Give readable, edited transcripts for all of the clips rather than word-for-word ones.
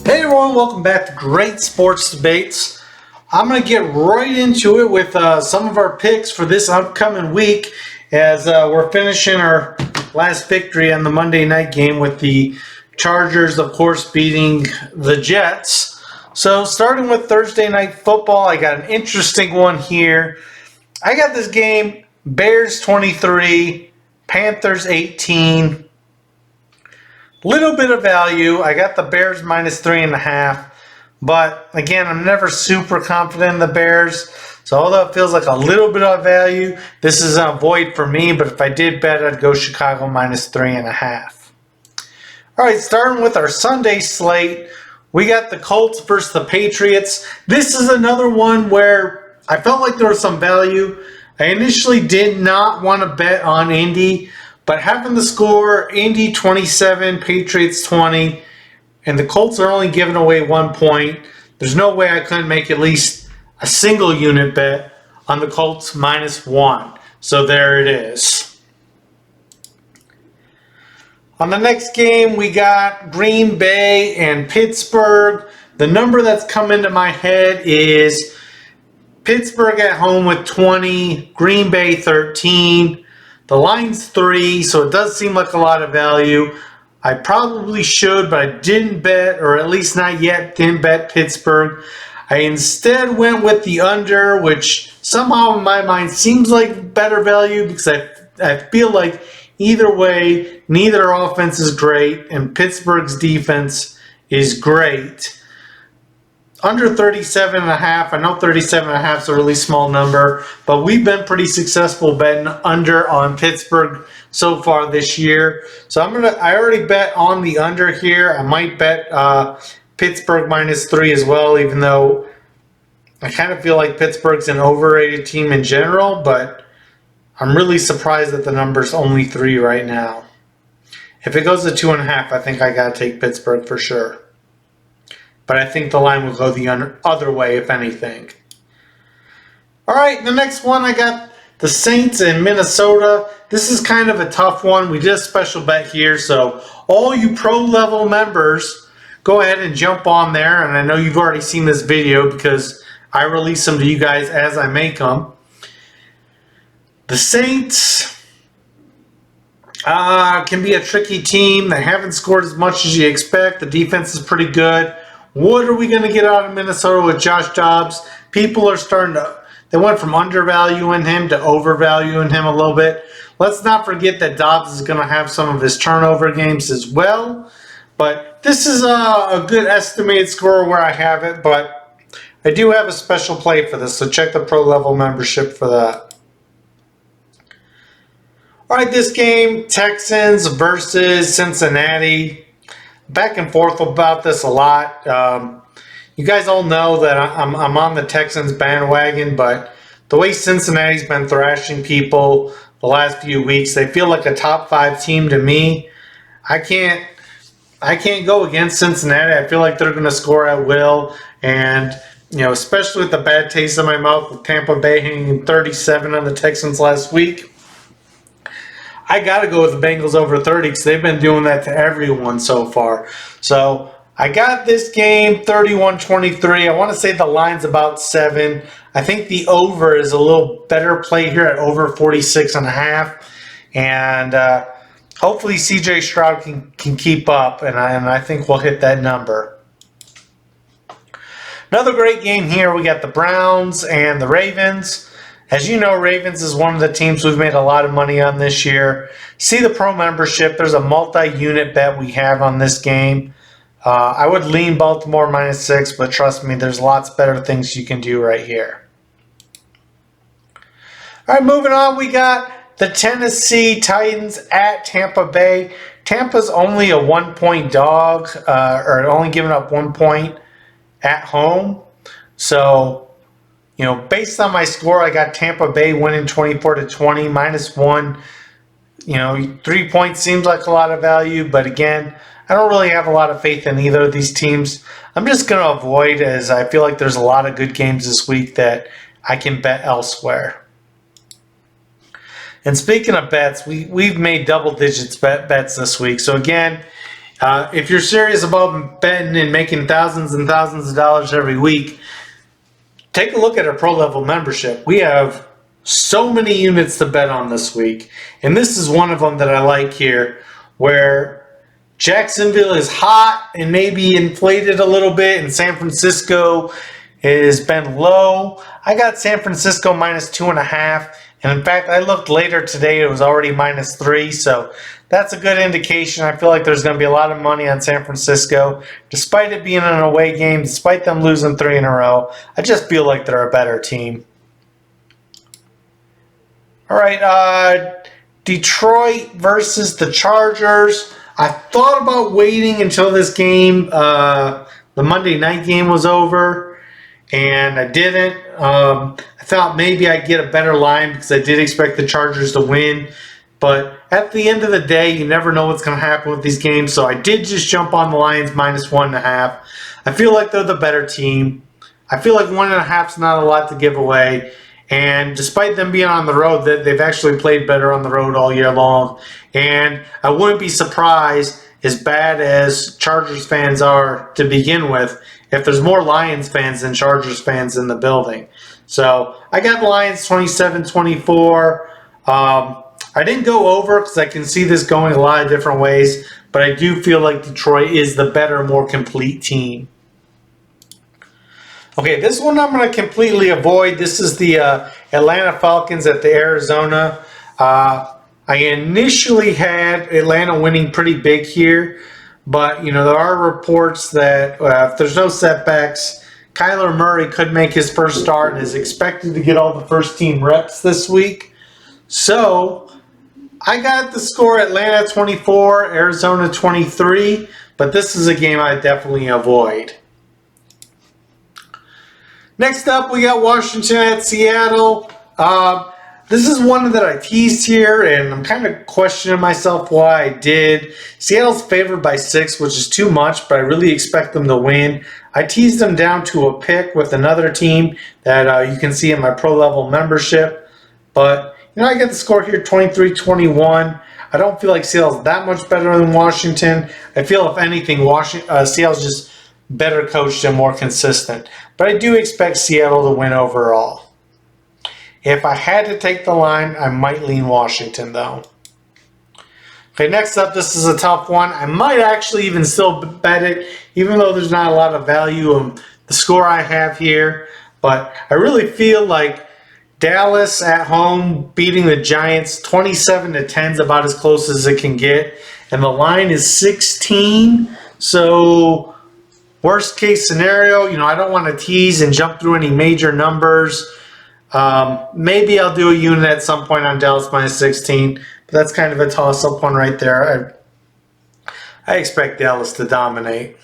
Hey everyone, welcome back to Great Sports Debates. I'm going to get right into it with some of our picks for this upcoming week as we're finishing our last victory on the Monday night game with the Chargers, of course, beating the Jets. So starting with Thursday night football, I got an interesting one here. I got this game, Bears 23, Panthers 18. Little bit of value. I got the Bears minus 3.5. But again, I'm never super confident in the Bears. So although it feels like a little bit of value, this is a void for me. But if I did bet, I'd go Chicago minus 3.5. All right, starting with our Sunday slate, we got the Colts versus the Patriots. This is another one where I felt like there was some value. I initially did not want to bet on Indy, but having the score, Indy 27, Patriots 20, and the Colts are only giving away 1 point, there's no way I couldn't make at least a single unit bet on the Colts minus 1. So there it is. On the next game, we got Green Bay and Pittsburgh. The number that's come into my head is Pittsburgh at home with 20, Green Bay 13. The line's 3, so it does seem like a lot of value. I probably should, but I didn't bet, or at least not yet, didn't bet Pittsburgh. I instead went with the under, which somehow in my mind seems like better value because I feel like either way, neither offense is great, and Pittsburgh's defense is great. Under 37.5. I know 37.5 is a really small number, but we've been pretty successful betting under on Pittsburgh so far this year. So I already bet on the under here. I might bet Pittsburgh minus 3 as well, even though I kind of feel like Pittsburgh's an overrated team in general, but I'm really surprised that the number's only 3 right now. If it goes to 2.5, I think I got to take Pittsburgh for sure. But I think the line will go the other way, if anything. All right, the next one, I got the Saints in Minnesota. This is kind of a tough one. We did a special bet here, so all you pro-level members, go ahead and jump on there. And I know you've already seen this video because I release them to you guys as I make them. The Saints can be a tricky team. They haven't scored as much as you expect. The defense is pretty good. What are we going to get out of Minnesota with Josh Dobbs? People are starting to, they went from undervaluing him to overvaluing him a little bit. Let's not forget that Dobbs is going to have some of his turnover games as well. But this is a good estimated score where I have it, but I do have a special play for this, so check the pro level membership for that. All right, this game, Texans versus Cincinnati. Back and forth about this a lot. You guys all know that I'm on the Texans bandwagon, but the way Cincinnati's been thrashing people the last few weeks, they feel like a top 5 team to me. I can't go against Cincinnati. I feel like they're going to score at will, and especially with the bad taste in my mouth with Tampa Bay hanging 37 on the Texans last week. I got to go with the Bengals over 30 because they've been doing that to everyone so far. So I got this game 31-23. I want to say the line's about 7. I think the over is a little better play here at over 46.5. And hopefully CJ Stroud can keep up, and I think we'll hit that number. Another great game here. We got the Browns and the Ravens. As you know, Ravens is one of the teams we've made a lot of money on this year. See the pro membership. There's a multi-unit bet we have on this game. I would lean Baltimore minus 6, but trust me, there's lots better things you can do right here. All right, moving on, we got the Tennessee Titans at Tampa Bay. Tampa's only a 1-point dog, or only giving up 1 point at home. So, based on my score, I got Tampa Bay winning 24-20, minus 1. 3 points seems like a lot of value, but again, I don't really have a lot of faith in either of these teams. I'm just going to avoid, as I feel like there's a lot of good games this week that I can bet elsewhere. And speaking of bets, we've made double digits bets this week. So again, If you're serious about betting and making thousands and thousands of dollars every week, take a look at our pro level membership. We have so many units to bet on this week. And this is one of them that I like here, where Jacksonville is hot and maybe inflated a little bit, and San Francisco has been low. I got San Francisco minus 2.5. And in fact, I looked later today, it was already minus 3. So that's a good indication. I feel like there's going to be a lot of money on San Francisco. Despite it being an away game, despite them losing 3 in a row, I just feel like they're a better team. All right, Detroit versus the Chargers. I thought about waiting until this game, the Monday night game was over, and I didn't. I thought maybe I'd get a better line because I did expect the Chargers to win. But at the end of the day, you never know what's going to happen with these games. So I did just jump on the Lions minus 1.5. I feel like they're the better team. I feel like 1.5 is not a lot to give away. And despite them being on the road, they've actually played better on the road all year long. And I wouldn't be surprised, as bad as Chargers fans are to begin with, if there's more Lions fans than Chargers fans in the building. So I got the Lions 27-24. I didn't go over because I can see this going a lot of different ways, but I do feel like Detroit is the better, more complete team. Okay, this one I'm going to completely avoid. This is the Atlanta Falcons at the Arizona. I initially had Atlanta winning pretty big here, but there are reports that if there's no setbacks, Kyler Murray could make his first start and is expected to get all the first team reps this week. So I got the score Atlanta 24, Arizona 23, but this is a game I definitely avoid. Next up, we got Washington at Seattle. This is one that I teased here, and I'm kind of questioning myself why I did. Seattle's favored by 6, which is too much, but I really expect them to win. I teased them down to a pick with another team that you can see in my pro level membership. But, I get the score here, 23-21. I don't feel like Seattle's that much better than Washington. I feel, if anything, Seattle's just better coached and more consistent. But I do expect Seattle to win overall. If I had to take the line, I might lean Washington, though. Okay, next up, this is a tough one. I might actually even still bet it, even though there's not a lot of value in the score I have here. But I really feel like Dallas at home beating the Giants 27-10 is about as close as it can get. And the line is 16. So worst case scenario, I don't want to tease and jump through any major numbers. Maybe I'll do a unit at some point on Dallas minus 16. But that's kind of a toss-up one right there. I expect Dallas to dominate.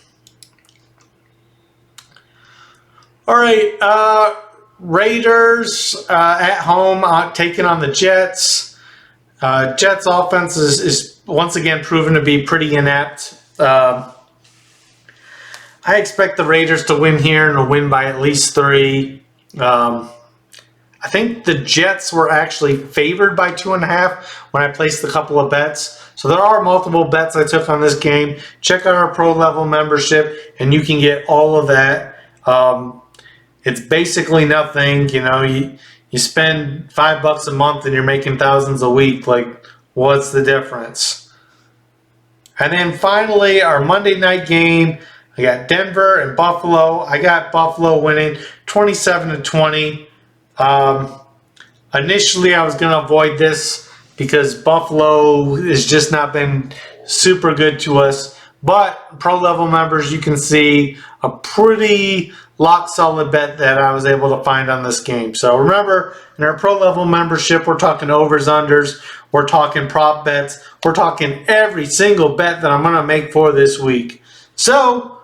All right, Raiders at home taking on the Jets. Jets offense is once again proven to be pretty inept. I expect the Raiders to win here and to win by at least 3. I think the Jets were actually favored by 2.5 when I placed a couple of bets. So there are multiple bets I took on this game. Check out our pro level membership and you can get all of that. It's basically nothing. You spend $5 a month and you're making thousands a week. Like, what's the difference? And then finally, our Monday night game. I got Denver and Buffalo. I got Buffalo winning 27-20. Initially, I was going to avoid this because Buffalo has just not been super good to us. But pro level members, you can see a pretty lock solid bet that I was able to find on this game. So remember, in our pro level membership, we're talking overs, unders, we're talking prop bets, we're talking every single bet that I'm going to make for this week. So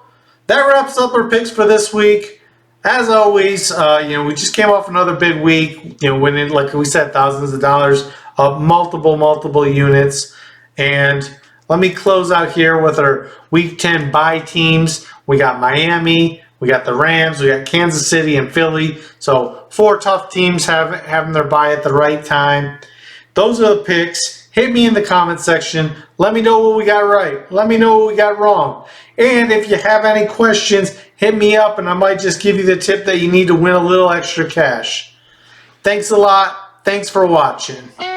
that wraps up our picks for this week. As always, we just came off another big week, winning, like we said, thousands of dollars of multiple units. And let me close out here with our Week 10 bye teams. We got Miami, we got the Rams, we got Kansas City and Philly. So 4 tough teams having their bye at the right time. Those are the picks. hit me in the comment section. Let me know what we got right. Let me know what we got wrong. And if you have any questions, hit me up and I might just give you the tip that you need to win a little extra cash. Thanks a lot. Thanks for watching.